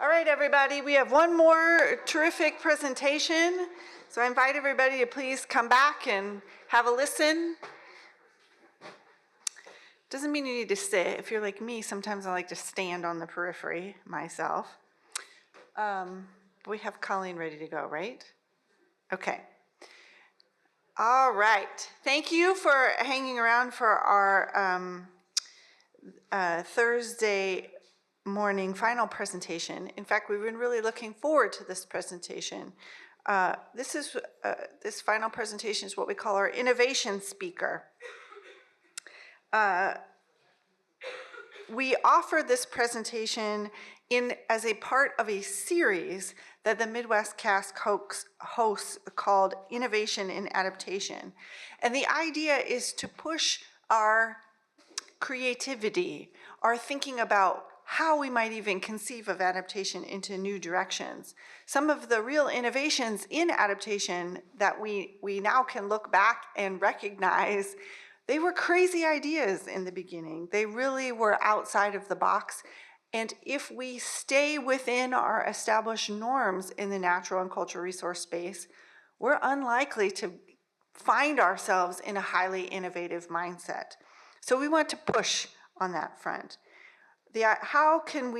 All right, everybody, we have one more terrific presentation. So I invite everybody to please come back and have a listen. Doesn't mean you need to sit. If you're like me, sometimes I like to stand on the periphery myself. We have Colleen ready to go, right? Okay. All right. Thank you for hanging around for our Thursday morning final presentation. In fact, we've been really looking forward to this presentation. This final presentation is what we call our innovation speaker. We offer this presentation as a part of a series that the Midwest Cast hosts called Innovation in Adaptation. And the idea is to push our creativity, our thinking about how we might even conceive of adaptation into new directions. Some of the real innovations in adaptation that we now can look back and recognize, they were crazy ideas in the beginning. They really were outside of the box. And if we stay within our established norms in the natural and cultural resource space, we're unlikely to find ourselves in a highly innovative mindset. So we want to push on that front. How can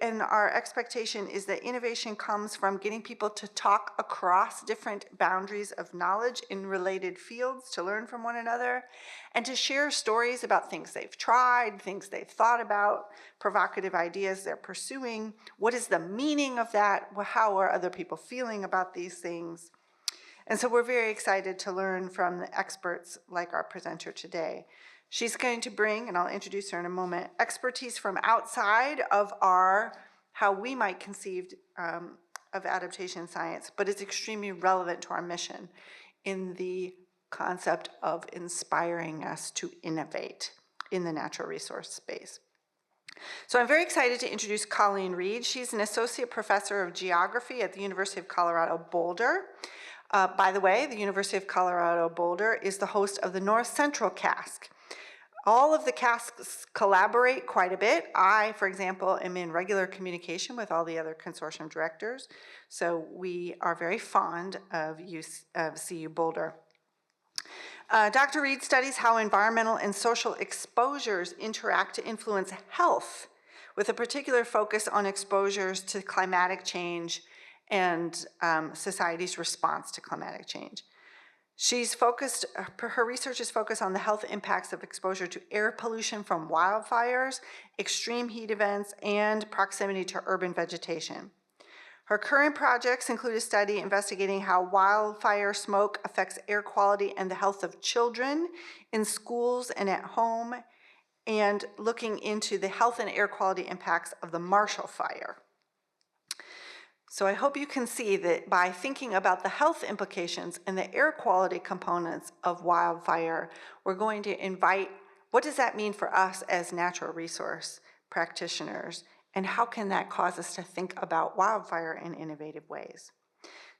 and our expectation is that innovation comes from getting people to talk across different boundaries of knowledge in related fields to learn from one another and to share stories about things they've tried, things they've thought about, provocative ideas they're pursuing. What is the meaning of that? How are other people feeling about these things? And so we're very excited to learn from the experts like our presenter today. She's going to bring, and I'll introduce her in a moment, expertise from outside of how we might conceive of adaptation science, but it's extremely relevant to our mission in the concept of inspiring us to innovate in the natural resource space. So I'm very excited to introduce Colleen Reid. She's an associate professor of geography at the University of Colorado Boulder. By the way, the University of Colorado Boulder is the host of the North Central CASC. All of the CASCs collaborate quite a bit. I, for example, am in regular communication with all the other consortium directors, so we are very fond of CU Boulder. Dr. Reid studies how environmental and social exposures interact to influence health, with a particular focus on exposures to climatic change and society's response to climatic change. Her research is focused on the health impacts of exposure to air pollution from wildfires, extreme heat events, and proximity to urban vegetation. Her current projects include a study investigating how wildfire smoke affects air quality and the health of children in schools and at home, and looking into the health and air quality impacts of the Marshall Fire. So I hope you can see that by thinking about the health implications and the air quality components of wildfire, we're going to invite, what does that mean for us as natural resource practitioners, and how can that cause us to think about wildfire in innovative ways?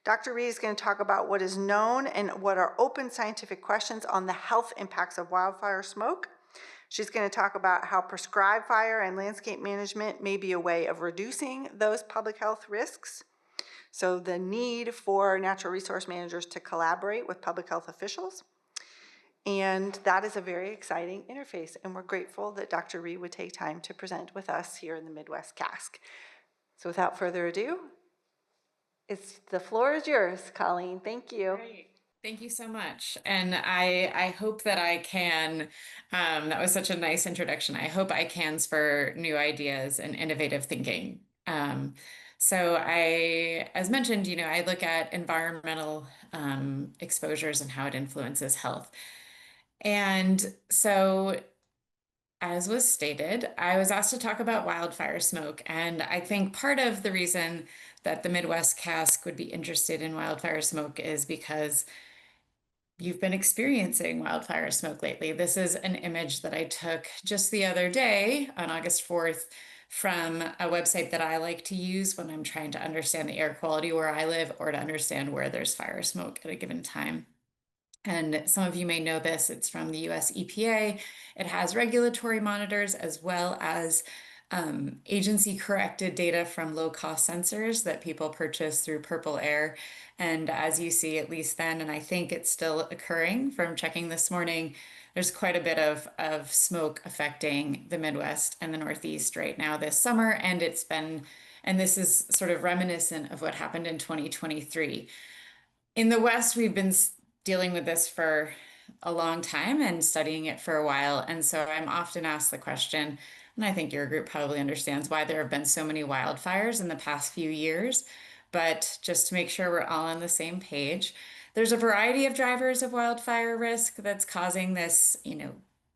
Dr. Reid is going to talk about what is known and what are open scientific questions on the health impacts of wildfire smoke. She's going to talk about how prescribed fire and landscape management may be a way of reducing those public health risks. So the need for natural resource managers to collaborate with public health officials. And that is a very exciting interface. And we're grateful that Dr. Reid would take time to present with us here in the Midwest CASC. So without further ado, the floor is yours, Colleen. Thank you. Great. Thank you so much. And I hope that I can, that was such a nice introduction. I hope I can spur new ideas and innovative thinking. So as mentioned, I look at environmental exposures and how it influences health. And so, as was stated, I was asked to talk about wildfire smoke. And I think part of the reason that the Midwest CASC would be interested in wildfire smoke is because you've been experiencing wildfire smoke lately. This is an image that I took just the other day on August 4th from a website that I like to use when I'm trying to understand the air quality where I live or to understand where there's fire smoke at a given time. And some of you may know this, it's from the US EPA. It has regulatory monitors as well as agency corrected data from low cost sensors that people purchase through Purple Air. And as you see, at least then, and I think it's still occurring from checking this morning, there's quite a bit of smoke affecting the Midwest and the Northeast right now this summer. And this is sort of reminiscent of what happened in 2023. In the West, we've been dealing with this for a long time and studying it for a while. And so I'm often asked the question, and I think your group probably understands why there have been so many wildfires in the past few years. But just to make sure we're all on the same page, there's a variety of drivers of wildfire risk that's causing this,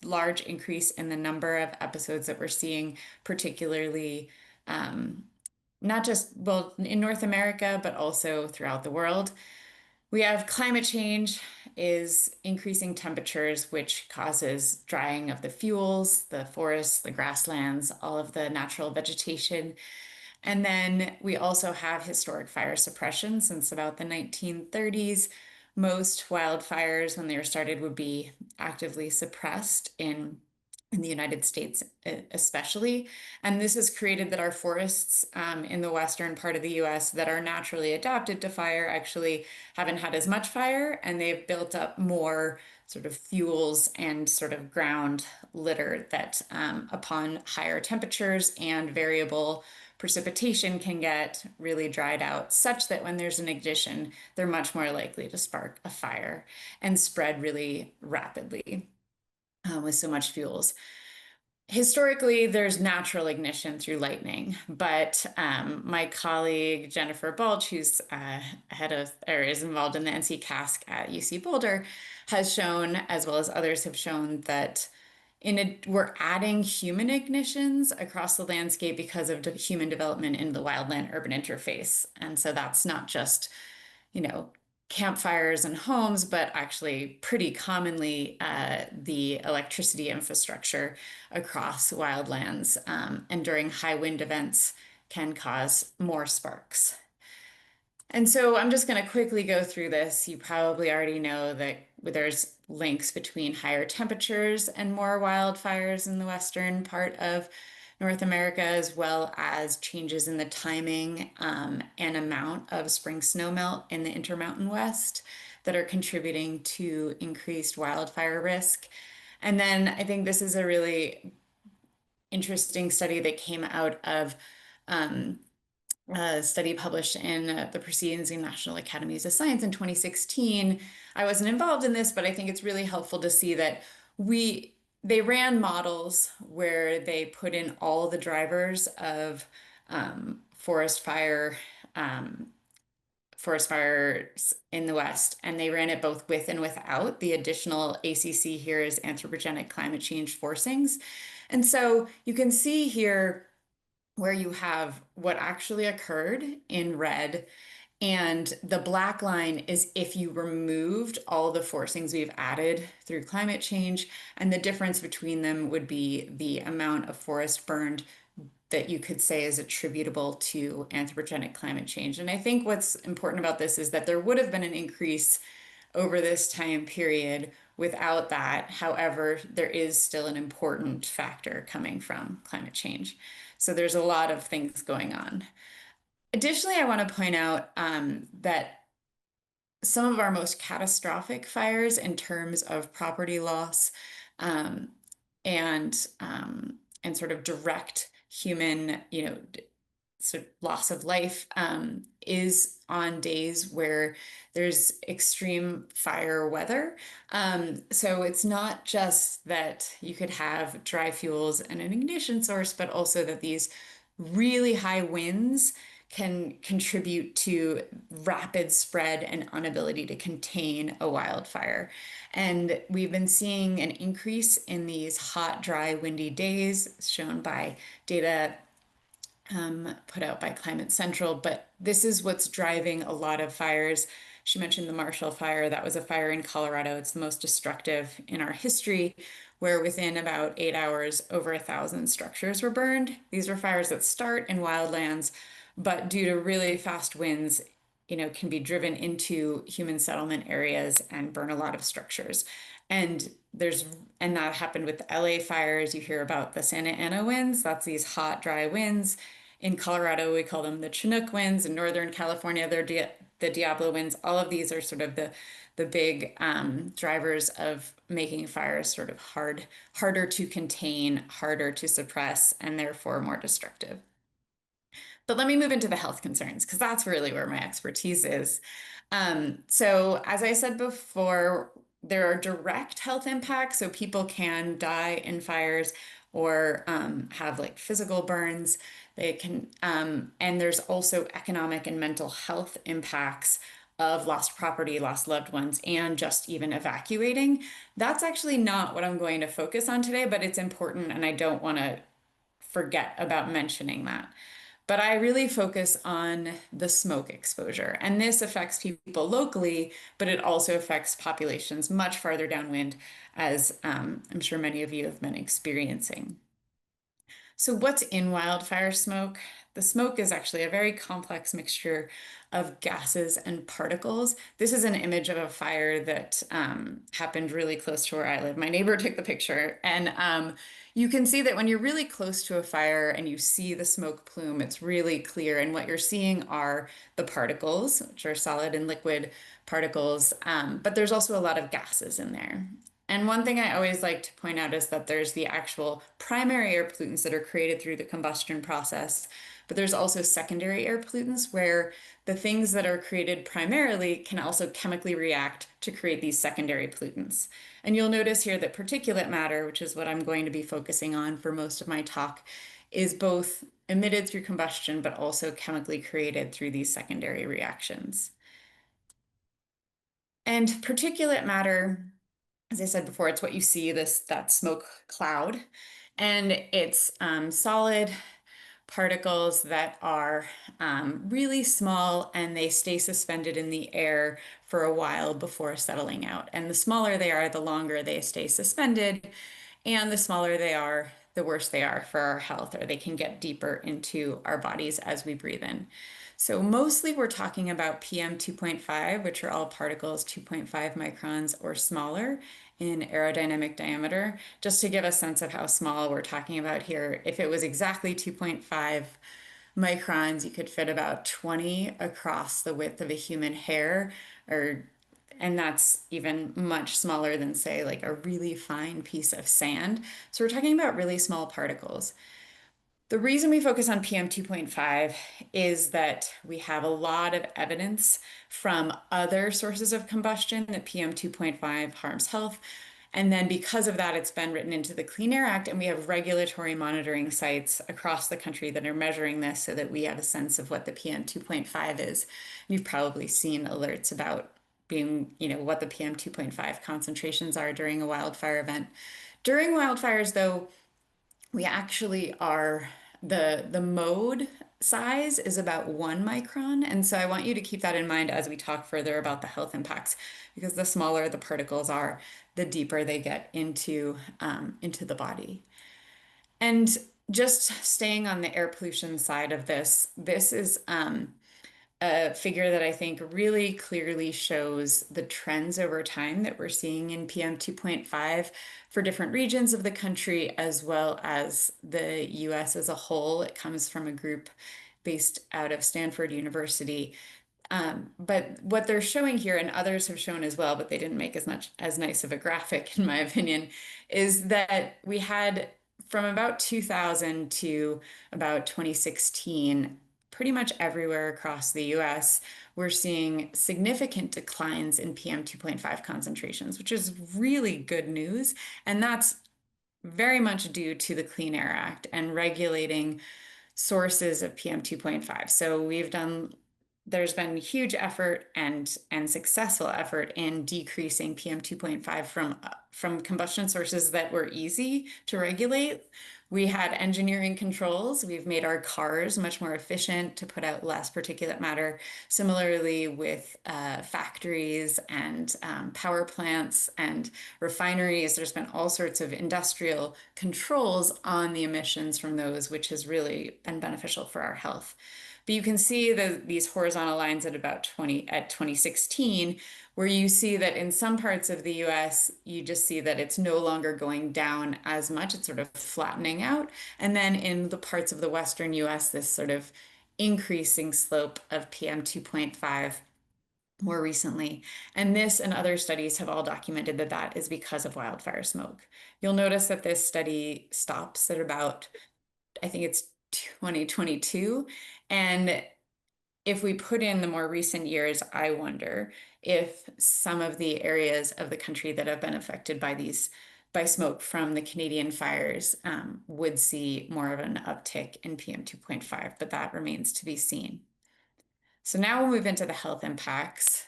large increase in the number of episodes that we're seeing, particularly not just, well, in North America, but also throughout the world. We have climate change is increasing temperatures, which causes drying of the fuels, the forests, the grasslands, all of the natural vegetation. And then we also have historic fire suppression since about the 1930s. Most wildfires, when they were started, would be actively suppressed in the United States, especially. And this has created that our forests in the western part of the US that are naturally adapted to fire actually haven't had as much fire, and they've built up more sort of fuels and sort of ground litter that upon higher temperatures and variable precipitation can get really dried out, such that when there's an ignition, they're much more likely to spark a fire and spread really rapidly with so much fuels. Historically, there's natural ignition through lightning, but my colleague Jennifer Balch, who's head of or is involved in the NC CASC at UC Boulder, has shown, as well as others have shown, that we're adding human ignitions across the landscape because of human development in the wildland urban interface, and so that's not just campfires and homes, but actually pretty commonly the electricity infrastructure across wildlands and during high wind events can cause more sparks. And so I'm just going to quickly go through this. You probably already know that there's links between higher temperatures and more wildfires in the western part of North America, as well as changes in the timing and amount of spring snowmelt in the Intermountain West that are contributing to increased wildfire risk. And then I think this is a really interesting study that came out of a study published in the Proceedings in National Academies of Science in 2016. I wasn't involved in this, but I think it's really helpful to see that they ran models where they put in all the drivers of forest fires in the West, and they ran it both with and without the additional ACC here is anthropogenic climate change forcings. And so you can see here where you have what actually occurred in red, and the black line is if you removed all the forcings we've added through climate change, and the difference between them would be the amount of forest burned that you could say is attributable to anthropogenic climate change. And I think what's important about this is that there would have been an increase over this time period without that. However, there is still an important factor coming from climate change. So there's a lot of things going on. Additionally, I want to point out that some of our most catastrophic fires in terms of property loss um, and sort of direct human, sort of loss of life is on days where there's extreme fire weather. So it's not just that you could have dry fuels and an ignition source, but also that these really high winds can contribute to rapid spread and inability to contain a wildfire. And we've been seeing an increase in these hot, dry, windy days, shown by data put out by Climate Central, but this is what's driving a lot of fires. She mentioned the Marshall Fire. That was a fire in Colorado. It's the most destructive in our history, where within about 8 hours, over 1,000 structures were burned. These were fires that start in wildlands, but due to really fast winds, can be driven into human settlement areas and burn a lot of structures. And there's and that happened with the LA fires. You hear about the Santa Ana winds. That's these hot, dry winds. In Colorado, we call them the Chinook winds. In Northern California, they're the Diablo winds. All of these are sort of the big drivers of making fires sort of harder to contain, harder to suppress, and therefore more destructive. But let me move into the health concerns because that's really where my expertise is. So, as I said before, there are direct health impacts. So, people can die in fires or have like physical burns. They can, and there's also economic and mental health impacts of lost property, lost loved ones, and just even evacuating. That's actually not what I'm going to focus on today, but it's important, and I don't want to forget about mentioning that. But I really focus on the smoke exposure. And this affects people locally, but it also affects populations much farther downwind, as I'm sure many of you have been experiencing. So, what's in wildfire smoke? The smoke is actually a very complex mixture of gases and particles. This is an image of a fire that happened really close to where I live. My neighbor took the picture, and you can see that when you're really close to a fire and you see the smoke plume, it's really clear. And what you're seeing are the particles, which are solid and liquid particles, but there's also a lot of gases in there. And one thing I always like to point out is that there's the actual primary air pollutants that are created through the combustion process, but there's also secondary air pollutants where the things that are created primarily can also chemically react to create these secondary pollutants. And you'll notice here that particulate matter, which is what I'm going to be focusing on for most of my talk, is both emitted through combustion, but also chemically created through these secondary reactions. And particulate matter, as I said before, it's what you see, that smoke cloud. And it's solid particles that are really small and they stay suspended in the air for a while before settling out. And the smaller they are, the longer they stay suspended. And the smaller they are, the worse they are for our health, or they can get deeper into our bodies as we breathe in. So mostly we're talking about PM 2.5, which are all particles 2.5 microns or smaller in aerodynamic diameter. Just to give a sense of how small we're talking about here, if it was exactly 2.5 microns, you could fit about 20 across the width of a human hair, or and that's even much smaller than, say, like a really fine piece of sand. So we're talking about really small particles. The reason we focus on PM 2.5 is that we have a lot of evidence from other sources of combustion that PM 2.5 harms health. And then because of that, it's been written into the Clean Air Act, and we have regulatory monitoring sites across the country that are measuring this so that we have a sense of what the PM 2.5 is. You've probably seen alerts about being, what the PM 2.5 concentrations are during a wildfire event. During wildfires, though, we actually are the mode size is about 1 micron. And so I want you to keep that in mind as we talk further about the health impacts, because the smaller the particles are, the deeper they get into the body. And just staying on the air pollution side of this is a figure that I think really clearly shows the trends over time that we're seeing in PM 2.5 for different regions of the country, as well as the US as a whole. It comes from a group based out of Stanford University. But what they're showing here, and others have shown as well, but they didn't make as nice of a graphic, in my opinion, is that we had from about 2000 to about 2016, pretty much everywhere across the US, we're seeing significant declines in PM 2.5 concentrations, which is really good news. And that's very much due to the Clean Air Act and regulating sources of PM 2.5. So there's been huge effort and successful effort in decreasing PM 2.5 from combustion sources that were easy to regulate. We had engineering controls. We've made our cars much more efficient to put out less particulate matter. Similarly, with factories and power plants and refineries, there's been all sorts of industrial controls on the emissions from those, which has really been beneficial for our health. But you can see these horizontal lines at about 2016, where you see that in some parts of the US, you just see that it's no longer going down as much. It's sort of flattening out. And then in the parts of the Western US, this sort of increasing slope of PM 2.5 more recently. And this and other studies have all documented that that is because of wildfire smoke. You'll notice that this study stops at about, I think it's 2022. And if we put in the more recent years, I wonder if some of the areas of the country that have been affected by smoke from the Canadian fires would see more of an uptick in PM 2.5, but that remains to be seen. So now we'll move into the health impacts.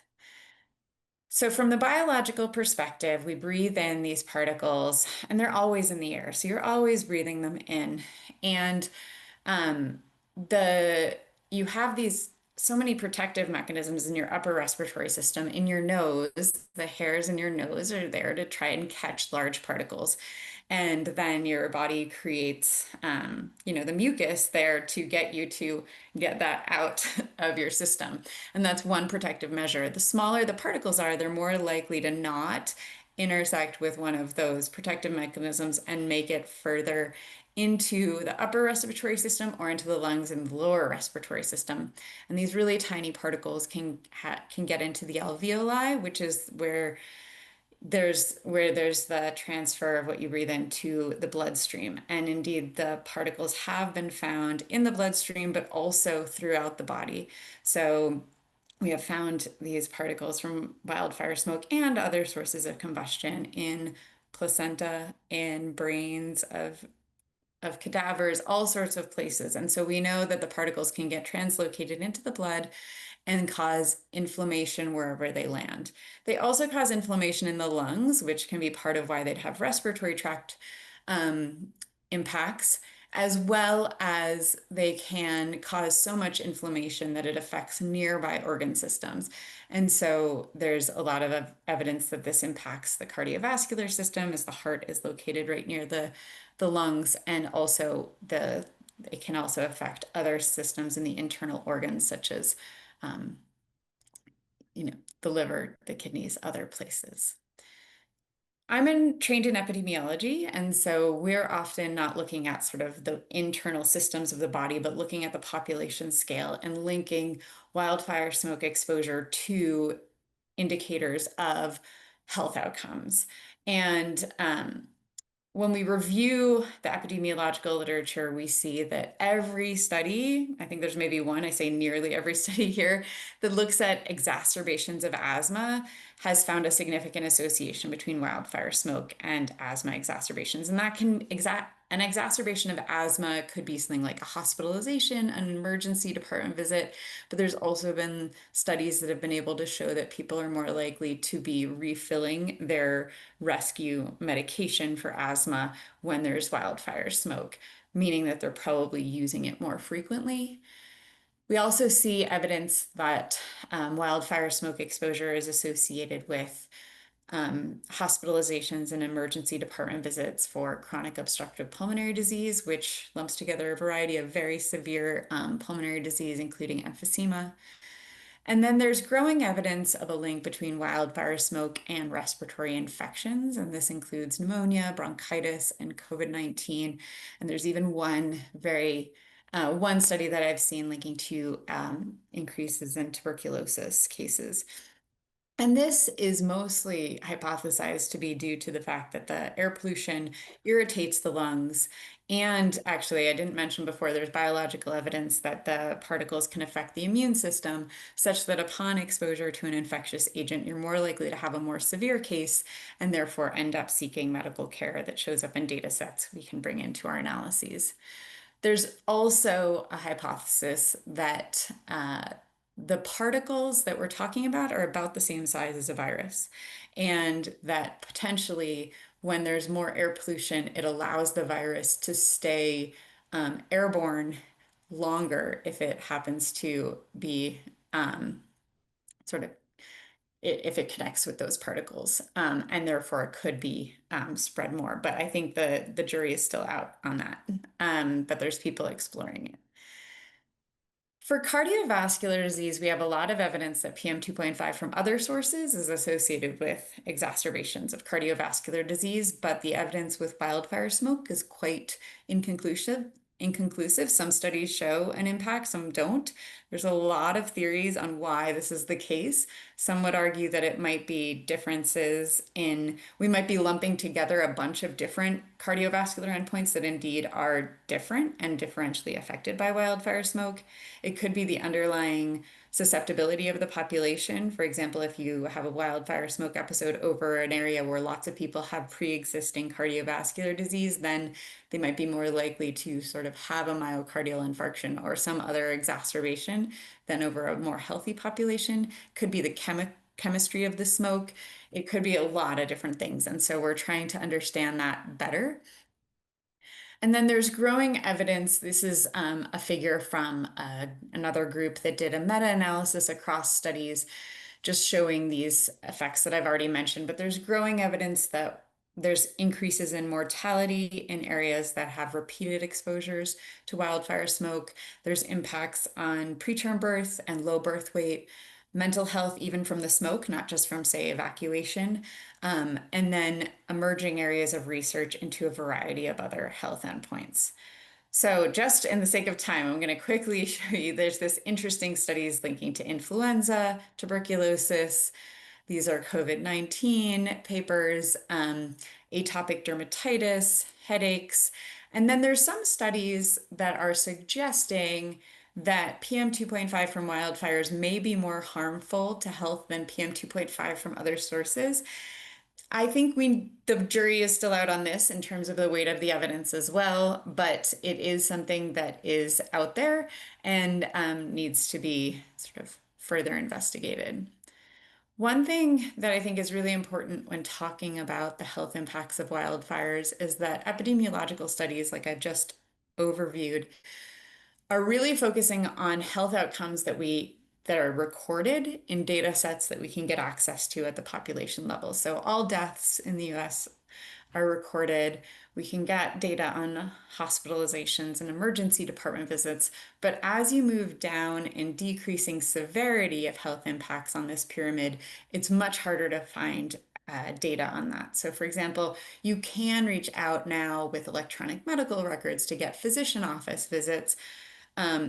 So from the biological perspective, we breathe in these particles and they're always in the air. So you're always breathing them in. And um, the you have these so many protective mechanisms in your upper respiratory system, in your nose. The hairs in your nose are there to try and catch large particles. And then your body creates, the mucus there to get you to get that out of your system. And that's one protective measure. The smaller the particles are, they're more likely to not intersect with one of those protective mechanisms and make it further into the upper respiratory system or into the lungs and the lower respiratory system. And these really tiny particles can get into the alveoli, which is where there's the transfer of what you breathe into the bloodstream. And indeed, the particles have been found in the bloodstream, but also throughout the body. So we have found these particles from wildfire smoke and other sources of combustion in placenta, in brains of cadavers, all sorts of places. And so we know that the particles can get translocated into the blood and cause inflammation wherever they land. They also cause inflammation in the lungs, which can be part of why they'd have respiratory tract impacts, as well as they can cause so much inflammation that it affects nearby organ systems. And so there's a lot of evidence that this impacts the cardiovascular system, as the heart is located right near the lungs, and also it can also affect other systems in the internal organs, such as um, the liver, the kidneys, other places. Trained in epidemiology, and so we're often not looking at sort of the internal systems of the body, but looking at the population scale and linking wildfire smoke exposure to indicators of health outcomes. And when we review the epidemiological literature, we see that every study, I think there's maybe one, I say nearly every study here, that looks at exacerbations of asthma has found a significant association between wildfire smoke and asthma exacerbations. And an exacerbation of asthma could be something like a hospitalization, an emergency department visit, but there's also been studies that have been able to show that people are more likely to be refilling their rescue medication for asthma when there's wildfire smoke, meaning that they're probably using it more frequently. We also see evidence that wildfire smoke exposure is associated with hospitalizations and emergency department visits for chronic obstructive pulmonary disease, which lumps together a variety of very severe pulmonary disease, including emphysema. And then there's growing evidence of a link between wildfire smoke and respiratory infections, and this includes pneumonia, bronchitis, and COVID-19. And there's even one study that I've seen linking to increases in tuberculosis cases. And this is mostly hypothesized to be due to the fact that the air pollution irritates the lungs. And actually, I didn't mention before, there's biological evidence that the particles can affect the immune system, such that upon exposure to an infectious agent, you're more likely to have a more severe case and therefore end up seeking medical care that shows up in data sets we can bring into our analyses. There's also a hypothesis that the particles that we're talking about are about the same size as a virus, and that potentially when there's more air pollution, it allows the virus to stay airborne longer if it happens to be sort of if it connects with those particles, and therefore it could be spread more. But I think the jury is still out on that. But there's people exploring it. For cardiovascular disease, we have a lot of evidence that PM 2.5 from other sources is associated with exacerbations of cardiovascular disease, but the evidence with wildfire smoke is quite inconclusive. Inconclusive. Some studies show an impact, some don't. There's a lot of theories on why this is the case. Some would argue that it might be differences in, we might be lumping together a bunch of different cardiovascular endpoints that indeed are different and differentially affected by wildfire smoke. It could be the underlying susceptibility of the population. For example, if you have a wildfire smoke episode over an area where lots of people have pre-existing cardiovascular disease, then they might be more likely to sort of have a myocardial infarction or some other exacerbation than over a more healthy population. Could be the chemistry of the smoke. It could be a lot of different things. And so we're trying to understand that better. And then there's growing evidence. This is a figure from another group that did a meta-analysis across studies, just showing these effects that I've already mentioned. But there's growing evidence that there's increases in mortality in areas that have repeated exposures to wildfire smoke. There's impacts on preterm birth and low birth weight, mental health, even from the smoke, not just from, say, evacuation, and then emerging areas of research into a variety of other health endpoints. So just in the sake of time, I'm going to quickly show you there's this interesting studies linking to influenza, tuberculosis. These are COVID-19 papers, atopic dermatitis, headaches. And then there's some studies that are suggesting that PM 2.5 from wildfires may be more harmful to health than PM 2.5 from other sources. I think the jury is still out on this in terms of the weight of the evidence as well, but it is something that is out there and needs to be sort of further investigated. One thing that I think is really important when talking about the health impacts of wildfires is that epidemiological studies, like I've just overviewed, are really focusing on health outcomes that are recorded in data sets that we can get access to at the population level. So all deaths in the US are recorded. We can get data on hospitalizations and emergency department visits. But as you move down in decreasing severity of health impacts on this pyramid, it's much harder to find data on that. So, for example, you can reach out now with electronic medical records to get physician office visits.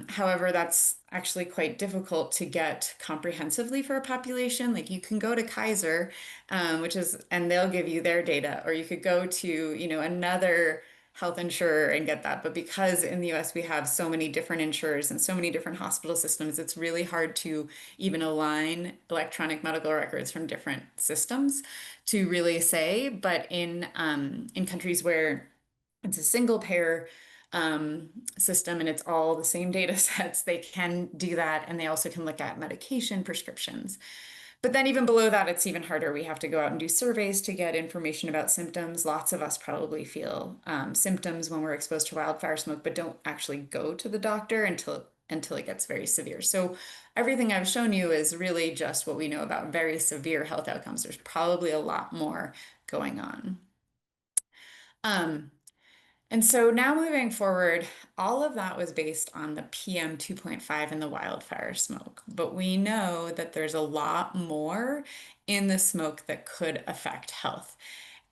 However, that's actually quite difficult to get comprehensively for a population. Like you can go to Kaiser, and they'll give you their data, or you could go to, another health insurer and get that. But because in the US we have so many different insurers and so many different hospital systems, it's really hard to even align electronic medical records from different systems to really say. But in countries where it's a single payer system and it's all the same data sets, they can do that. And they also can look at medication prescriptions. But then even below that, it's even harder. We have to go out and do surveys to get information about symptoms. Lots of us probably feel symptoms when we're exposed to wildfire smoke, but don't actually go to the doctor until it gets very severe. So everything I've shown you is really just what we know about very severe health outcomes. There's probably a lot more going on. And so now moving forward, all of that was based on the PM 2.5 and the wildfire smoke. But we know that there's a lot more in the smoke that could affect health.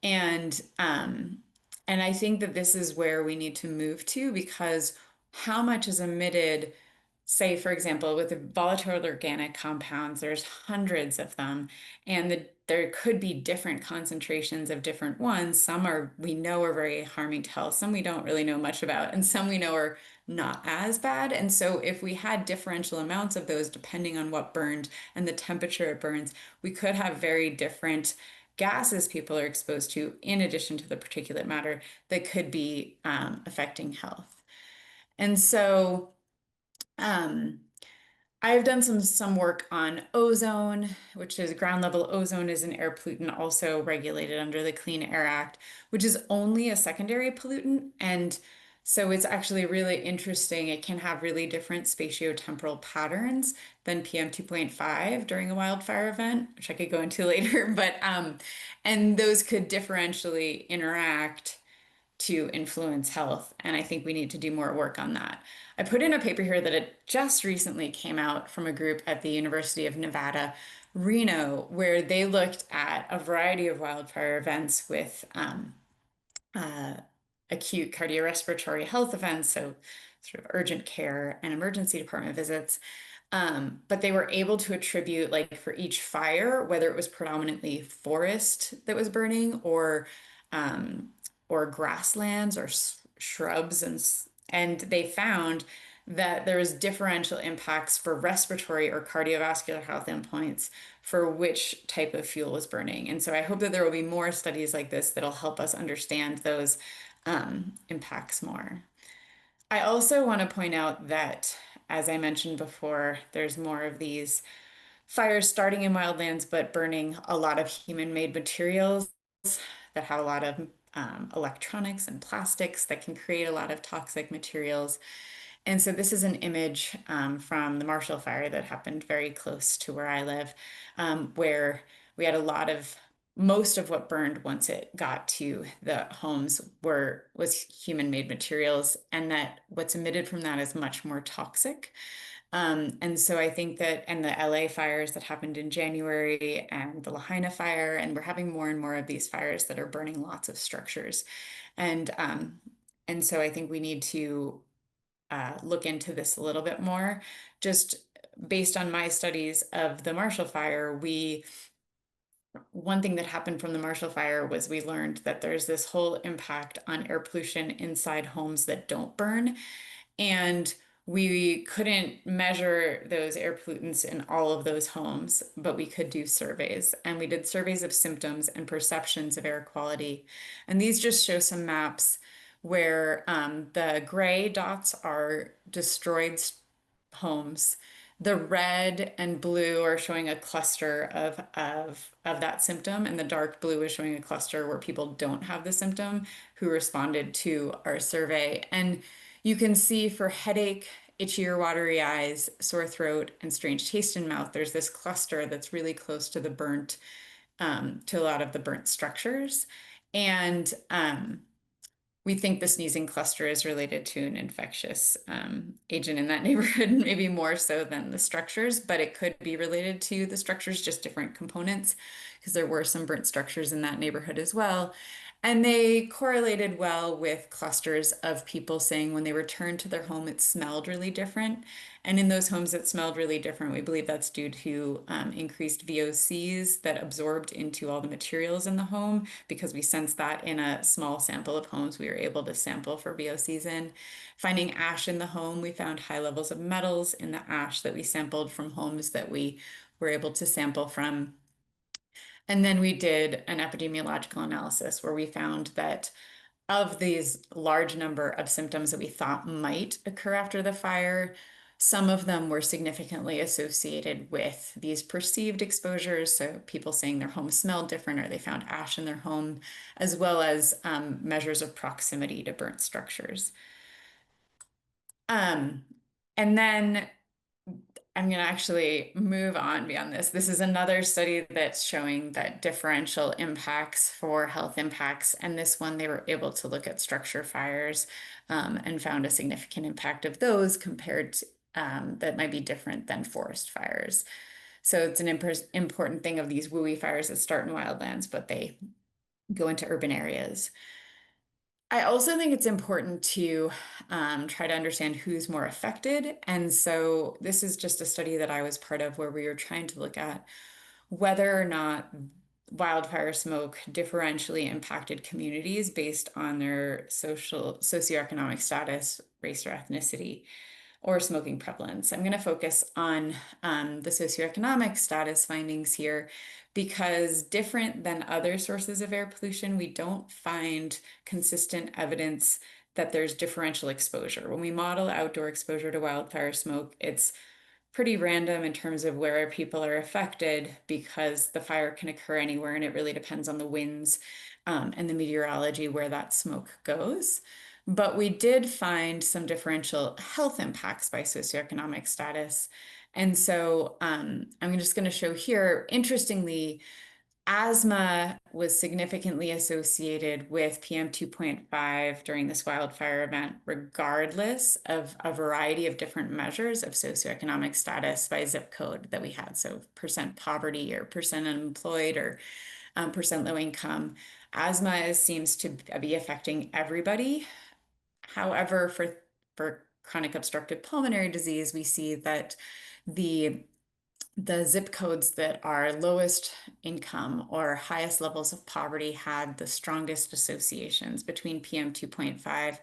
And and I think that this is where we need to move to, because how much is emitted, say, for example, with the volatile organic compounds, there's hundreds of them, and there could be different concentrations of different ones. Some we know are very harming to health, some we don't really know much about, and some we know are not as bad. And so if we had differential amounts of those, depending on what burned and the temperature it burns, we could have very different gases people are exposed to, in addition to the particulate matter, that could be affecting health. And so um, I've done some work on ozone, which is ground level ozone is an air pollutant also regulated under the Clean Air Act, which is only a secondary pollutant. And so it's actually really interesting. It can have really different spatiotemporal patterns than PM 2.5 during a wildfire event, which I could go into later. But and those could differentially interact to influence health. And I think we need to do more work on that. I put in a paper here that it just recently came out from a group at the University of Nevada, Reno, where they looked at a variety of wildfire events with uh, acute cardiorespiratory health events, so sort of urgent care and emergency department visits. But they were able to attribute, like for each fire, whether it was predominantly forest that was burning um, or grasslands or shrubs, and they found that there was differential impacts for respiratory or cardiovascular health endpoints for which type of fuel was burning. And so I hope that there will be more studies like this that'll help us understand those impacts more. I also want to point out that, as I mentioned before, there's more of these fires starting in wildlands, but burning a lot of human-made materials that have a lot of electronics and plastics that can create a lot of toxic materials. And so this is an image from the Marshall Fire that happened very close to where I live, where we had most of what burned once it got to the homes was human-made materials, and that what's emitted from that is much more toxic. And so I think that, and the LA fires that happened in January and the Lahaina fire, and we're having more and more of these fires that are burning lots of structures. And so I think we need to look into this a little bit more. Just based on my studies of the Marshall Fire, one thing that happened from the Marshall Fire was we learned that there's this whole impact on air pollution inside homes that don't burn. And we couldn't measure those air pollutants in all of those homes, but we could do surveys. And we did surveys of symptoms and perceptions of air quality. And these just show some maps where the gray dots are destroyed homes. The red and blue are showing a cluster of that symptom, and the dark blue is showing a cluster where people don't have the symptom who responded to our survey. And you can see for headache, itchy or watery eyes, sore throat, and strange taste in mouth, there's this cluster that's really close to to a lot of the burnt structures. And we think the sneezing cluster is related to an infectious agent in that neighborhood, maybe more so than the structures, but it could be related to the structures, just different components, because there were some burnt structures in that neighborhood as well. And they correlated well with clusters of people saying when they returned to their home, it smelled really different. And in those homes that smelled really different, we believe that's due to increased VOCs that absorbed into all the materials in the home, because we sensed that in a small sample of homes we were able to sample for VOCs in. Finding ash in the home, we found high levels of metals in the ash that we sampled from homes that we were able to sample from. And then we did an epidemiological analysis where we found that of these large number of symptoms that we thought might occur after the fire, some of them were significantly associated with these perceived exposures. So people saying their home smelled different or they found ash in their home, as well as measures of proximity to burnt structures. Um, and then I'm going to actually move on beyond this. This is another study that's showing that differential impacts for health impacts. And this one, they were able to look at structure fires and found a significant impact of those compared to that might be different than forest fires. So it's an important thing of these WUI fires that start in wildlands, but they go into urban areas. I also think it's important to try to understand who's more affected. And so this is just a study that I was part of where we were trying to look at whether or not wildfire smoke differentially impacted communities based on their socioeconomic status, race, or ethnicity, or smoking prevalence. I'm going to focus on the socioeconomic status findings here because different than other sources of air pollution, we don't find consistent evidence that there's differential exposure. When we model outdoor exposure to wildfire smoke, it's pretty random in terms of where people are affected because the fire can occur anywhere and it really depends on the winds and the meteorology where that smoke goes. But we did find some differential health impacts by socioeconomic status. And so I'm just going to show here, interestingly, asthma was significantly associated with PM 2.5 during this wildfire event, regardless of a variety of different measures of socioeconomic status by zip code that we had. So percent poverty or percent unemployed or percent low income. Asthma seems to be affecting everybody. However, for chronic obstructive pulmonary disease, we see that the the zip codes that are lowest income or highest levels of poverty had the strongest associations between PM 2.5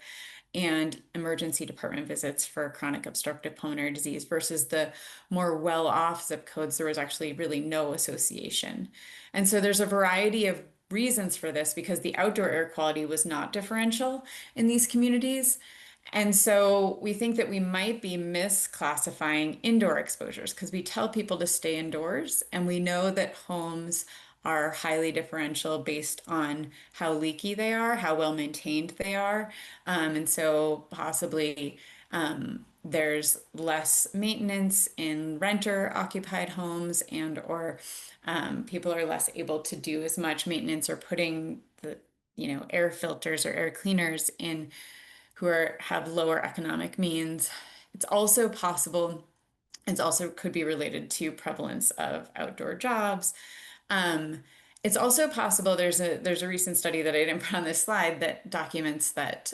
and emergency department visits for chronic obstructive pulmonary disease versus the more well-off zip codes. There was actually really no association. And so there's a variety of reasons for this because the outdoor air quality was not differential in these communities. And so we think that we might be misclassifying indoor exposures because we tell people to stay indoors, and we know that homes are highly differential based on how leaky they are, how well maintained they are. And so possibly there's less maintenance in renter occupied homes and or people are less able to do as much maintenance or putting the air filters or air cleaners in who have lower economic means. It's also possible, it's also could be related to prevalence of outdoor jobs. Um, it's also possible there's a recent study that I didn't put on this slide that documents that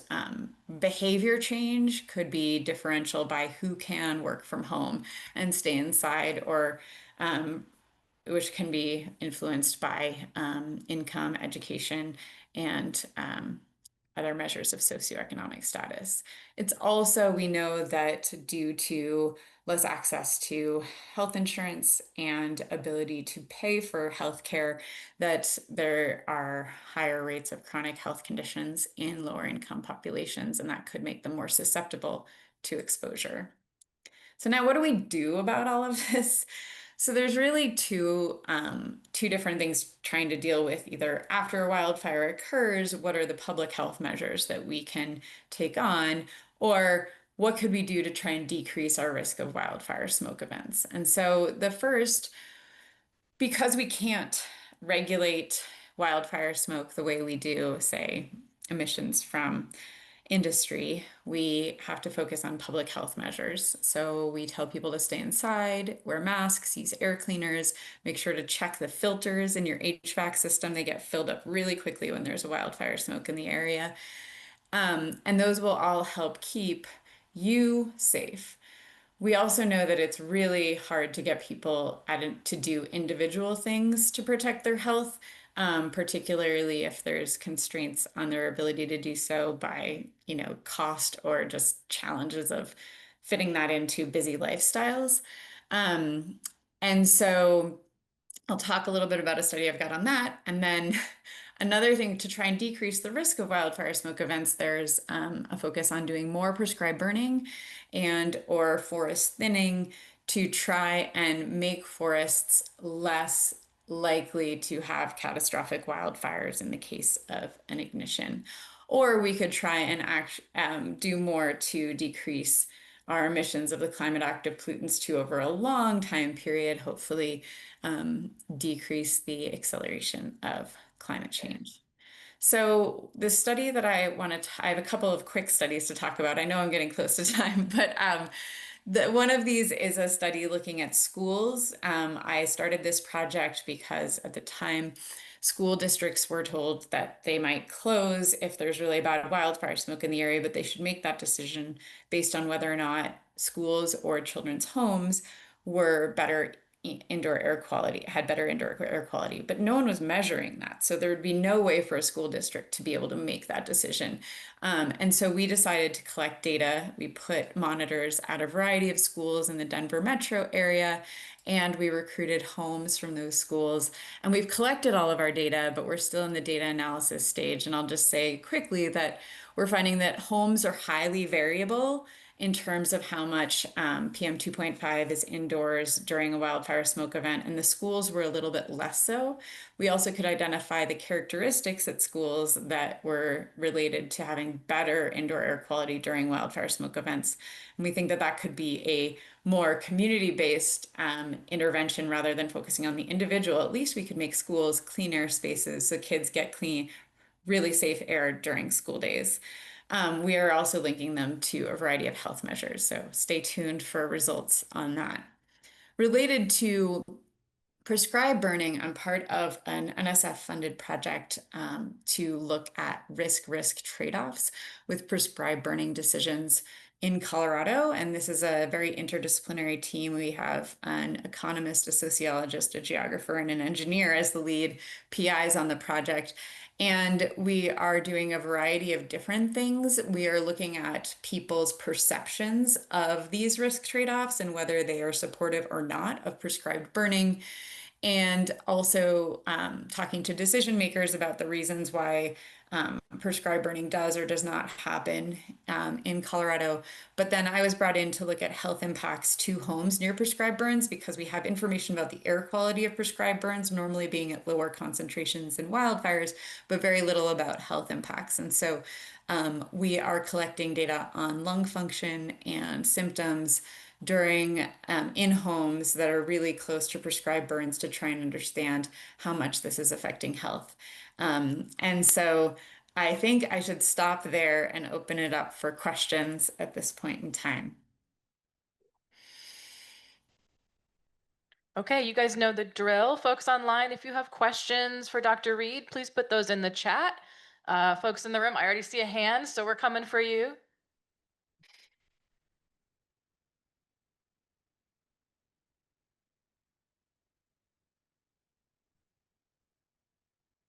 behavior change could be differential by who can work from home and stay inside, or which can be influenced by income, education, and other measures of socioeconomic status. It's also, we know that due to less access to health insurance and ability to pay for health care, that there are higher rates of chronic health conditions in lower income populations, and that could make them more susceptible to exposure. So now what do we do about all of this? So there's really two different things trying to deal with either after a wildfire occurs, what are the public health measures that we can take on, or what could we do to try and decrease our risk of wildfire smoke events? And so the first, because we can't regulate wildfire smoke the way we do, say, emissions from industry, we have to focus on public health measures. So we tell people to stay inside, wear masks, use air cleaners, make sure to check the filters in your HVAC system. They get filled up really quickly when there's a wildfire smoke in the area. And those will all help keep you safe. We also know that it's really hard to get people to do individual things to protect their health, particularly if there's constraints on their ability to do so by, cost or just challenges of fitting that into busy lifestyles. And so I'll talk a little bit about a study I've got on that. And then another thing to try and decrease the risk of wildfire smoke events, there's a focus on doing more prescribed burning and or forest thinning to try and make forests less likely to have catastrophic wildfires in the case of an ignition. Or we could try and do more to decrease our emissions of the climate active pollutants to over a long time period, hopefully decrease the acceleration of climate change. So the study that I have a couple of quick studies to talk about. I know I'm getting close to time, but one of these is a study looking at schools. I started this project because at the time, school districts were told that they might close if there's really bad wildfire smoke in the area, but they should make that decision based on whether or not schools or children's homes were better indoor air quality, had better indoor air quality, but no one was measuring that. So there would be no way for a school district to be able to make that decision. And so we decided to collect data. We put monitors at a variety of schools in the Denver metro area, and we recruited homes from those schools. And we've collected all of our data, but we're still in the data analysis stage. And I'll just say quickly that we're finding that homes are highly variable in terms of how much PM 2.5 is indoors during a wildfire smoke event, and the schools were a little bit less so. We also could identify the characteristics at schools that were related to having better indoor air quality during wildfire smoke events. And we think that that could be a more community-based intervention rather than focusing on the individual. At least we could make schools clean air spaces so kids get clean, really safe air during school days. We are also linking them to a variety of health measures, so stay tuned for results on that. Related to prescribed burning, I'm part of an NSF-funded project to look at risk trade-offs with prescribed burning decisions in Colorado. And this is a very interdisciplinary team. We have an economist, a sociologist, a geographer, and an engineer as the lead PIs on the project. And we are doing a variety of different things. We are looking at people's perceptions of these risk trade-offs and whether they are supportive or not of prescribed burning, and also talking to decision makers about the reasons why prescribed burning does or does not happen in Colorado. But then I was brought in to look at health impacts to homes near prescribed burns because we have information about the air quality of prescribed burns normally being at lower concentrations than wildfires, but very little about health impacts. And so we are collecting data on lung function and symptoms during in homes that are really close to prescribed burns to try and understand how much this is affecting health. And so I think I should stop there and open it up for questions at this point in time. Okay, you guys know the drill. Folks online, if you have questions for Dr. Reid, please put those in the chat. Folks in the room, I already see a hand, so we're coming for you.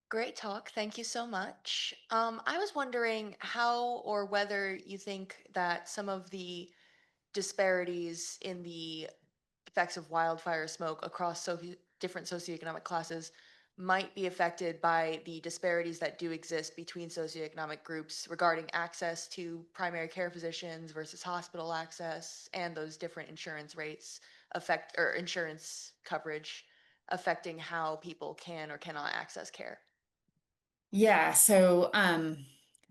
Great talk. Thank you so much. I was wondering how or whether you think that some of the disparities in the effects of wildfire smoke across different socioeconomic classes might be affected by the disparities that do exist between socioeconomic groups regarding access to primary care physicians versus hospital access and those different insurance rates affect or insurance coverage affecting how people can or cannot access care. Yeah, so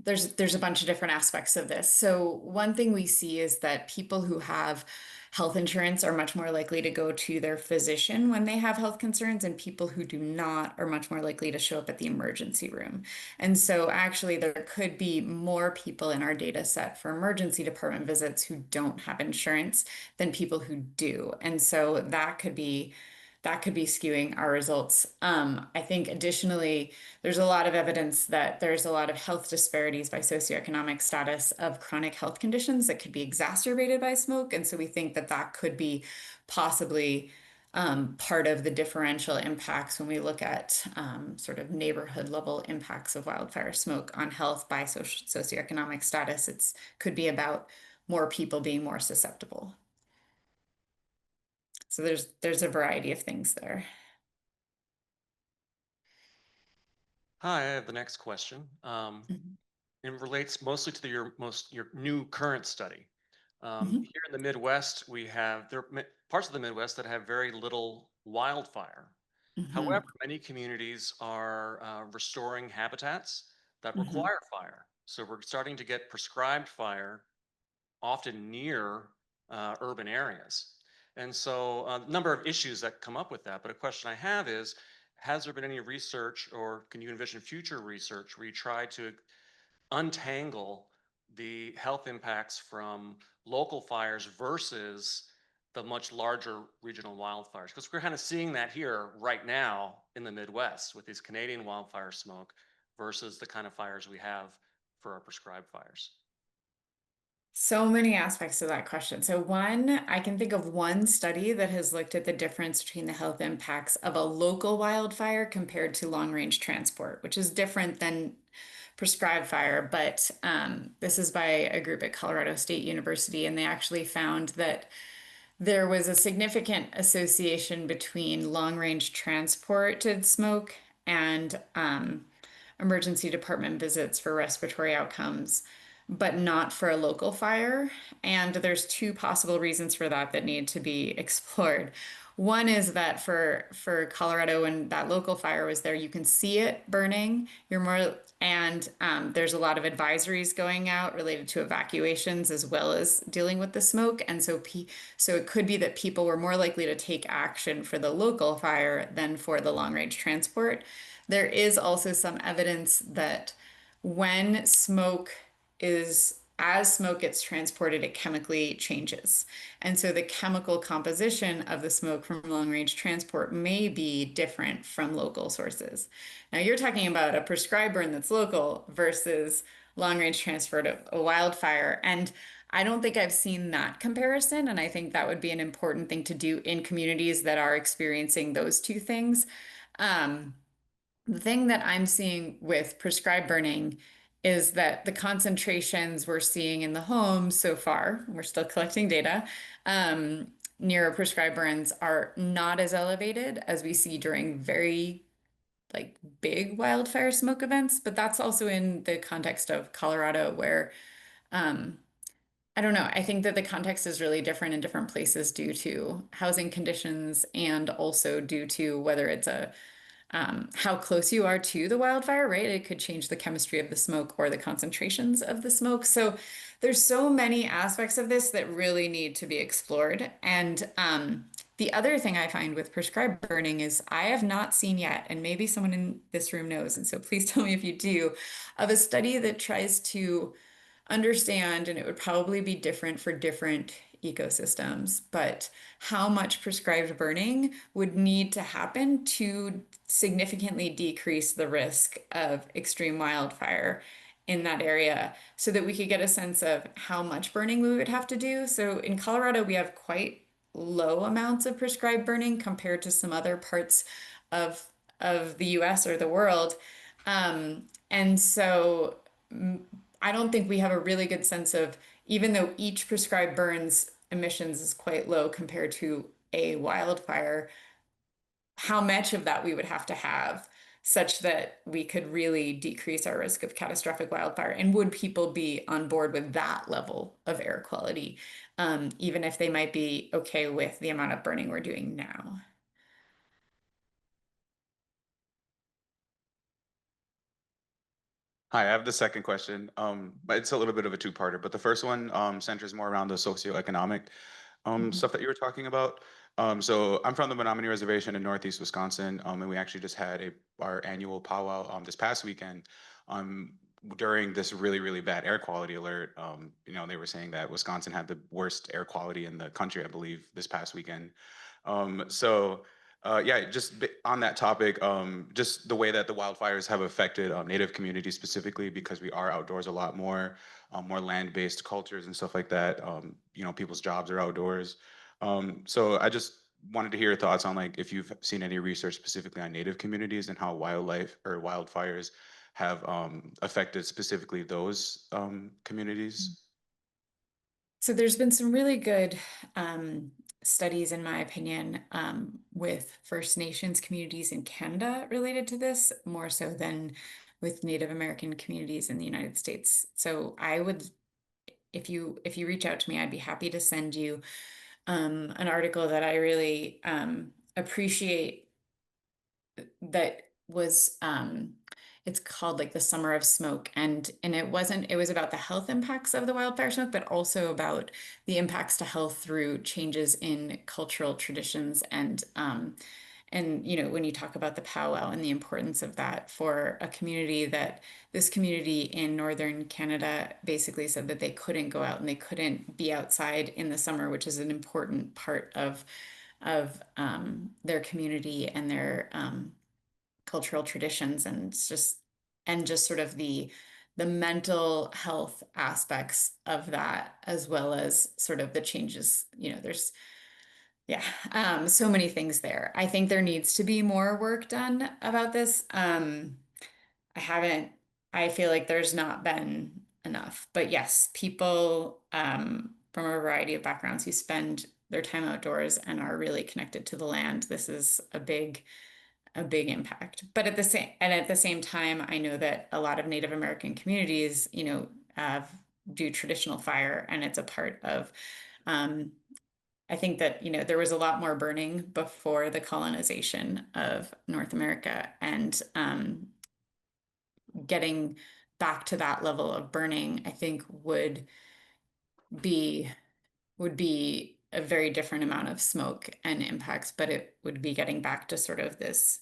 there's a bunch of different aspects of this. So one thing we see is that people who have health insurance are much more likely to go to their physician when they have health concerns, and people who do not are much more likely to show up at the emergency room. And so actually there could be more people in our data set for emergency department visits who don't have insurance than people who do. And so that could be skewing our results. I think additionally, there's a lot of evidence that there's a lot of health disparities by socioeconomic status of chronic health conditions that could be exacerbated by smoke. And so we think that that could be possibly part of the differential impacts when we look at sort of neighborhood level impacts of wildfire smoke on health by socioeconomic status. It could be about more people being more susceptible. So there's a variety of things there. Hi, I have the next question. Mhm. It relates mostly to your new current study. Mhm. Here in the Midwest, there are parts of the Midwest that have very little wildfire. However, Mhm. many communities are restoring habitats that Mhm. require fire. So we're starting to get prescribed fire often near urban areas. And so a number of issues that come up with that. But a question I have is, has there been any research or can you envision future research where you try to untangle the health impacts from local fires versus the much larger regional wildfires? Because we're kind of seeing that here right now in the Midwest with these Canadian wildfire smoke versus the kind of fires we have for our prescribed fires. So many aspects to that question. So one, I can think of one study that has looked at the difference between the health impacts of a local wildfire compared to long-range transport, which is different than prescribed fire. But this is by a group at Colorado State University, and they actually found that there was a significant association between long-range transported smoke and emergency department visits for respiratory outcomes. but not for a local fire. And there's two possible reasons for that that need to be explored. One is that for Colorado, when that local fire was there, you can see it burning. You're more, and there's a lot of advisories going out related to evacuations as well as dealing with the smoke. And so it could be that people were more likely to take action for the local fire than for the long range transport. There is also some evidence that when smoke as smoke gets transported, it chemically changes. And so the chemical composition of the smoke from long range transport may be different from local sources. Now, you're talking about a prescribed burn that's local versus long range transport of a wildfire. And I don't think I've seen that comparison. And I think that would be an important thing to do in communities that are experiencing those two things. The thing that I'm seeing with prescribed burning is that the concentrations we're seeing in the homes so far, we're still collecting data, near prescribed burns are not as elevated as we see during very like big wildfire smoke events. But that's also in the context of Colorado where I don't know. I think that the context is really different in different places due to housing conditions and also due to whether it's a how close you are to the wildfire, right? It could change the chemistry of the smoke or the concentrations of the smoke. So there's so many aspects of this that really need to be explored. And the other thing I find with prescribed burning is I have not seen yet, and maybe someone in this room knows, and so please tell me if you do, of a study that tries to understand, and it would probably be different for different ecosystems, but how much prescribed burning would need to happen to significantly decrease the risk of extreme wildfire in that area so that we could get a sense of how much burning we would have to do. So in Colorado, we have quite low amounts of prescribed burning compared to some other parts of the US or the world. And so I don't think we have a really good sense of, even though each prescribed burns emissions is quite low compared to a wildfire, how much of that we would have to have such that we could really decrease our risk of catastrophic wildfire. And would people be on board with that level of air quality, even if they might be okay with the amount of burning we're doing now? Hi, I have the second question, but it's a little bit of a two-parter. But the first one centers more around the socioeconomic stuff that you were talking about. So I'm from the Menominee Reservation in Northeast Wisconsin, and we actually just had our annual powwow this past weekend. During this really, really bad air quality alert, they were saying that Wisconsin had the worst air quality in the country, I believe, this past weekend. Yeah, on that topic, just the way that the wildfires have affected Native communities specifically, because we are outdoors a lot more, more land-based cultures and stuff like that. People's jobs are outdoors. So I just wanted to hear your thoughts on like if you've seen any research specifically on Native communities and how wildlife or wildfires have affected specifically those communities. So there's been some really good studies, in my opinion, with First Nations communities in Canada related to this, more so than with Native American communities in the United States. So I would, if you reach out to me, I'd be happy to send you an article that I really appreciate that was it's called like the Summer of Smoke, and it was about the health impacts of the wildfire smoke, but also about the impacts to health through changes in cultural traditions and when you talk about the powwow and the importance of that for a community, that this community in northern Canada basically said that they couldn't go out and they couldn't be outside in the summer, which is an important part of their community and their cultural traditions, and just sort of the mental health aspects of that, as well as sort of the changes. There's so many things there. I think there needs to be more work done about this. I feel like there's not been enough, but yes, people from a variety of backgrounds who spend their time outdoors and are really connected to the land, this is a big impact. But at the same time, I know that a lot of Native American communities, have do traditional fire, and it's a part of, I think that, there was a lot more burning before the colonization of North America, and getting back to that level of burning, I think be would be a very different amount of smoke and impacts, but it would be getting back to sort of this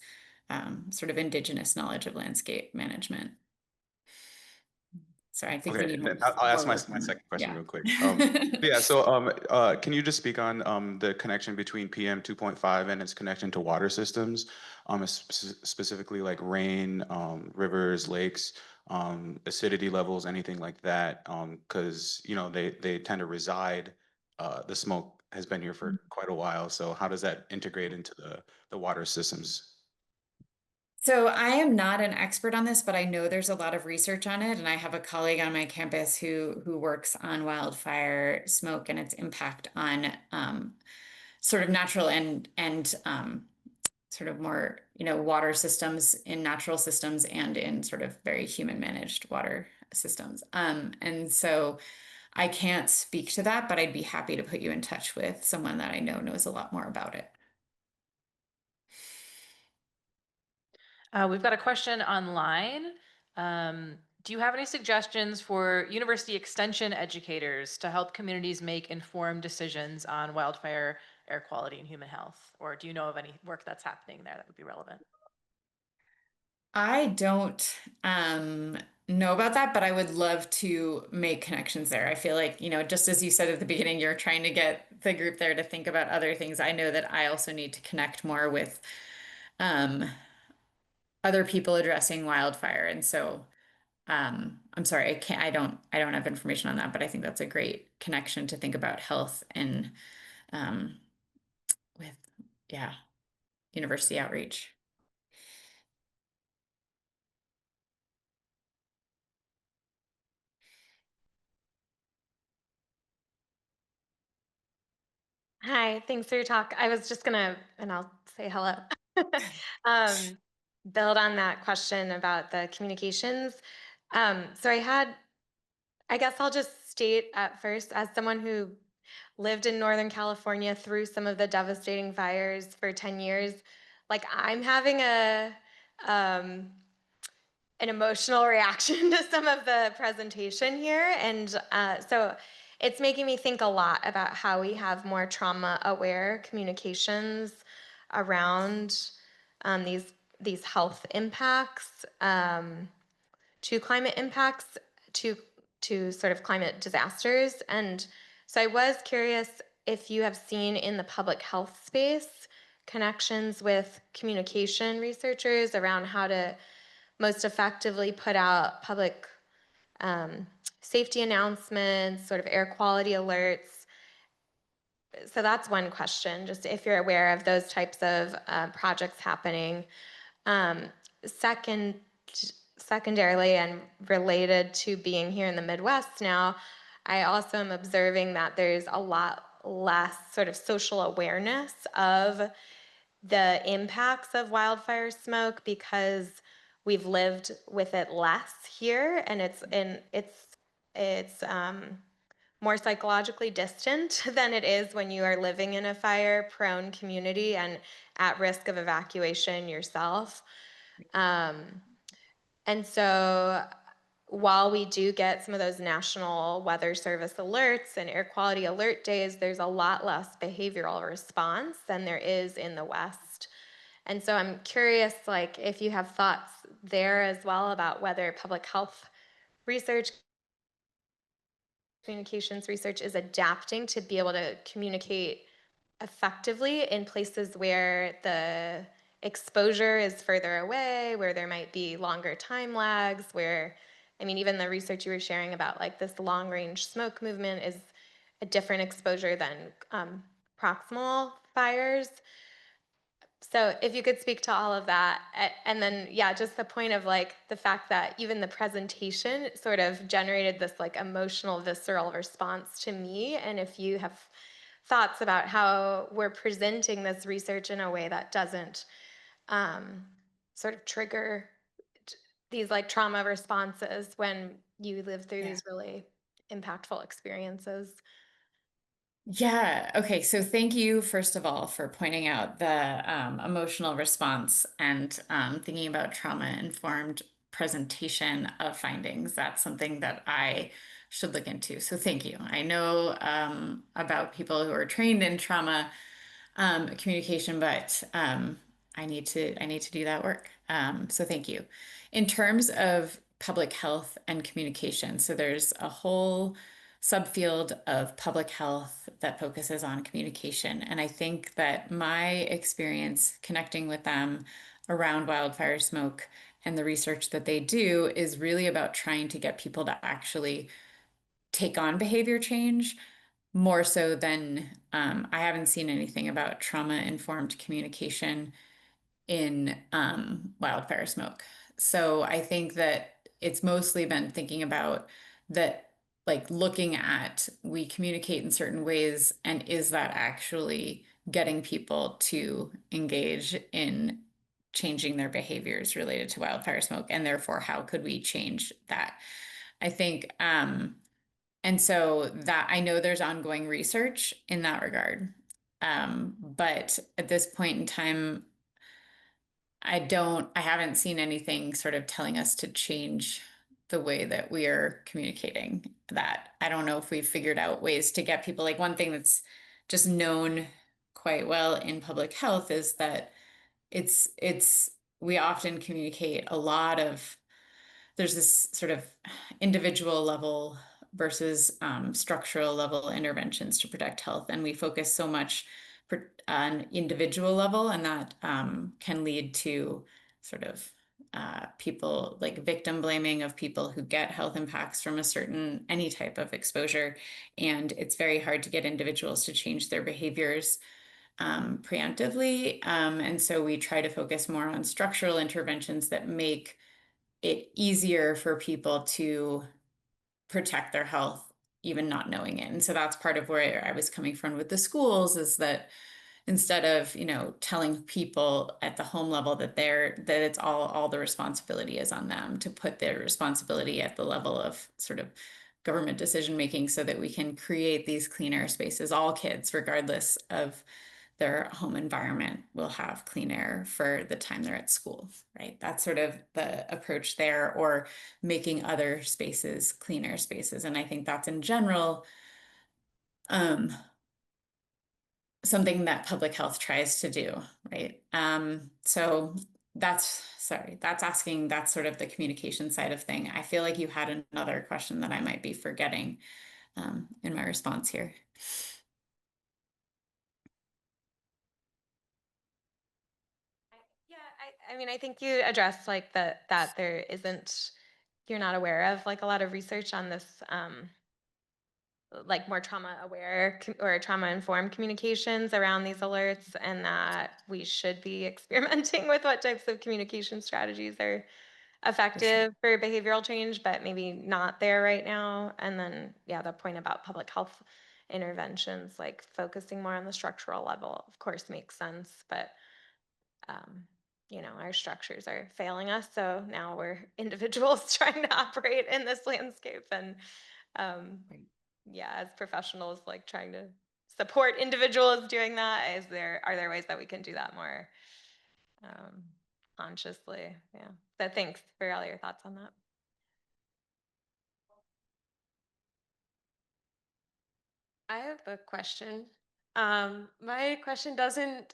sort of indigenous knowledge of landscape management. So I think we Okay, need and more, then I'll ask more my work on that. second question Yeah. real quick. Yeah, so can you just speak on the connection between PM 2.5 and its connection to water systems, specifically like rain, rivers, lakes, acidity levels, anything like that? Because they tend to reside. The smoke has been here for quite a while, so how does that integrate into the water systems? So I am not an expert on this, but I know there's a lot of research on it, and I have a colleague on my campus who works on wildfire smoke and its impact on sort of natural and sort of more water systems in natural systems and in sort of very human managed water systems. And so I can't speak to that, but I'd be happy to put you in touch with someone that I know knows a lot more about it. We've got a question online. Do you have any suggestions for university extension educators to help communities make informed decisions on wildfire, air quality, and human health? Or do you know of any work that's happening there that would be relevant? I don't know about that, but I would love to make connections there. I feel like, just as you said at the beginning, you're trying to get the group there to think about other things. I know that I also need to connect more with um, other people addressing wildfire. And so I'm sorry, I don't have information on that, but I think that's a great connection to think about health and um, with, yeah, university outreach. Hi, thanks for your talk. I was just gonna, and I'll say hello, um, build on that question about the communications. I guess I'll just state at first, as someone who lived in Northern California through some of the devastating fires for 10 years, like I'm having um, an emotional reaction to some of the presentation here. And so it's making me think a lot about how we have more trauma aware communications around these health impacts, to climate impacts, to sort of climate disasters. And so I was curious if you have seen in the public health space connections with communication researchers around how to most effectively put out public safety announcements, sort of air quality alerts. So that's one question, just if you're aware of those types of projects happening. Um, second, Secondarily, and related to being here in the Midwest now, I also am observing that there's a lot less sort of social awareness of the impacts of wildfire smoke because we've lived with it less here, and it's more psychologically distant than it is when you are living in a fire-prone community and at risk of evacuation yourself. And so while we do get some of those National Weather Service alerts and air quality alert days, there's a lot less behavioral response than there is in the West. And so I'm curious, like, if you have thoughts there as well about whether public health research, communications research is adapting to be able to communicate effectively in places where the exposure is further away, where there might be longer time lags, where, I mean, even the research you were sharing about like this long range smoke movement is a different exposure than proximal fires. So if you could speak to all of that, and then, yeah, just the point of like the fact that even the presentation sort of generated this like emotional, visceral response to me. And if you have thoughts about how we're presenting this research in a way that doesn't sort of trigger these like trauma responses when you live through these really impactful experiences. Yeah. Okay. So thank you, first of all, for pointing out the emotional response and thinking about trauma-informed presentation of findings. That's something that I should look into. So thank you. I know about people who are trained in trauma communication, but I need to do that work. So thank you. In terms of public health and communication, so there's a whole subfield of public health that focuses on communication. And I think that my experience connecting with them around wildfire smoke and the research that they do is really about trying to get people to actually take on behavior change more so than I haven't seen anything about trauma-informed communication in wildfire smoke. So I think that it's mostly been thinking about that, like looking at we communicate in certain ways, and is that actually getting people to engage in changing their behaviors related to wildfire smoke, and therefore how could we change that? I think and so that I know there's ongoing research in that regard. But at this point in time, I haven't seen anything sort of telling us to change the way that we are communicating that. I don't know if we've figured out ways to get people, like one thing that's just known quite well in public health is that we often communicate a lot of, there's this sort of individual level versus structural level interventions to protect health. And we focus so much on individual level, and that can lead to sort of people like victim blaming of people who get health impacts from any type of exposure. And it's very hard to get individuals to change their behaviors preemptively. And so we try to focus more on structural interventions that make it easier for people to protect their health, even not knowing it. And so that's part of where I was coming from with the schools, is that instead of, telling people at the home level that it's all the responsibility is on them, to put their responsibility at the level of sort of government decision making, so that we can create these clean air spaces. All kids, regardless of their home environment, will have clean air for the time they're at school, right? That's sort of the approach there, or making other spaces clean air spaces. And I think that's in general something that public health tries to do, right? So that's asking, that's sort of the communication side of thing. I feel like you had another question that I might be forgetting in my response here. Yeah, I mean, I think you addressed like that there isn't, you're not aware of like a lot of research on this, like more trauma aware or trauma informed communications around these alerts, and that we should be experimenting with what types of communication strategies are effective for behavioral change, but maybe not there right now. And then, yeah, the point about public health interventions, like focusing more on the structural level, of course, makes sense, but our structures are failing us. So now we're individuals trying to operate in this landscape. And yeah, as professionals, like trying to support individuals doing that, are there ways that we can do that more consciously? Yeah. So thanks for all your thoughts on that. I have a question. My question doesn't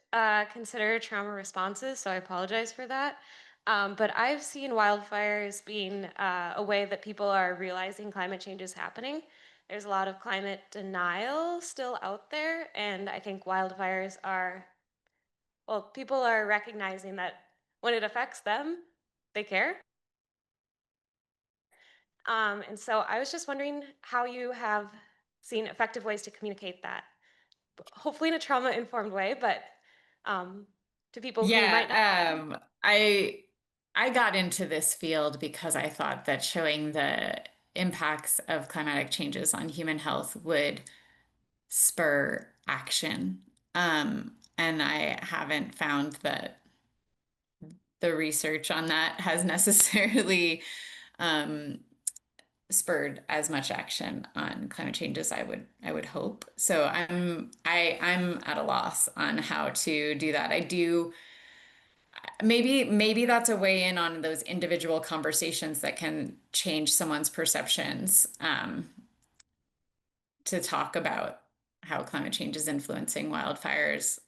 consider trauma responses, so I apologize for that. But I've seen wildfires being a way that people are realizing climate change is happening. There's a lot of climate denial still out there, and I think wildfires people are recognizing that when it affects them, they care. And so I was just wondering how you have seen effective ways to communicate that, hopefully in a trauma-informed way, but to people who might not. Yeah, I got into this field because I thought that showing the impacts of climatic changes on human health would spur action. And I haven't found that the research on that has necessarily spurred as much action on climate change as I would hope. So I'm at a loss on how to do that. I do maybe that's a way in on those individual conversations that can change someone's perceptions, to talk about how climate change is influencing wildfires.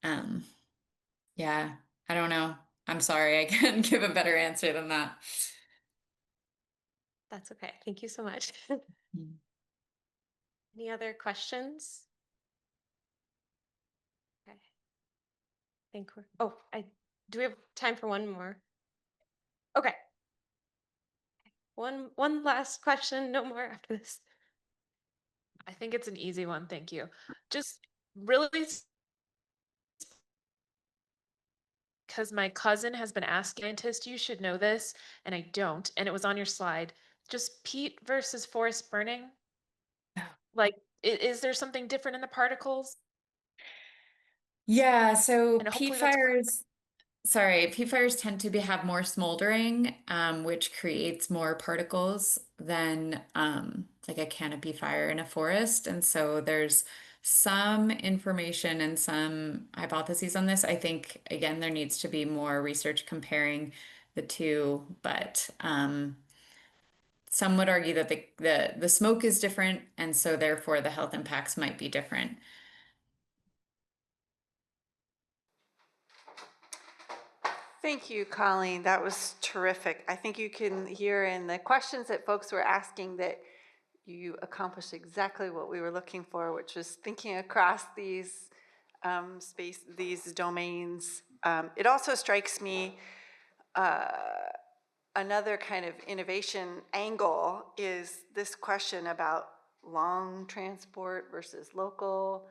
Um, yeah, I don't know. I'm sorry, I can't give a better answer than that. That's okay. Thank you so much. Mm. Any other questions? Okay. I think we're, oh, do we have time for one more? Okay. One last question, no more after this. I think it's an easy one. Thank you. Just really, because my cousin has been asking scientists, you should know this, and I don't, and it was on your slide. Just peat versus forest burning. Like, is there something different in the particles? Yeah, so And peat hopefully that's fires, sorry, peat fires tend to have more smoldering, which creates more particles than like a canopy fire in a forest. And so there's some information and some hypotheses on this. I think, again, there needs to be more research comparing the two, but some would argue that the smoke is different, and so therefore the health impacts might be different. Thank you, Colleen. That was terrific. I think you can hear in the questions that folks were asking that you accomplished exactly what we were looking for, which was thinking across these these domains. It also strikes me another kind of innovation angle is this question about long transport versus local.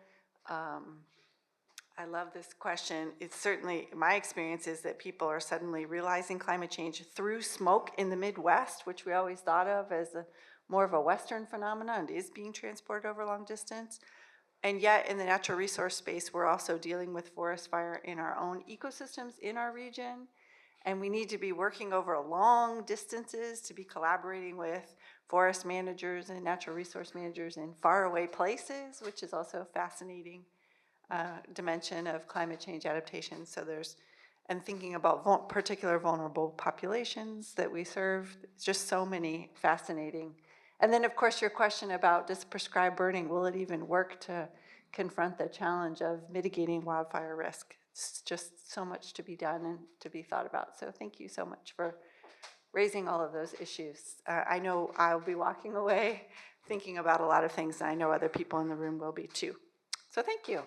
I love this question. It's certainly, my experience is that people are suddenly realizing climate change through smoke in the Midwest, which we always thought of as more of a Western phenomenon, and is being transported over long distance. And yet in the natural resource space, we're also dealing with forest fire in our own ecosystems in our region. And we need to be working over long distances to be collaborating with forest managers and natural resource managers in faraway places, which is also a fascinating dimension of climate change adaptation. So there's, and thinking about particular vulnerable populations that we serve, just so many fascinating. And then of course your question about does prescribed burning, will it even work to confront the challenge of mitigating wildfire risk? It's just so much to be done and to be thought about. So thank you so much for raising all of those issues. I know I'll be walking away thinking about a lot of things, and I know other people in the room will be too. So thank you.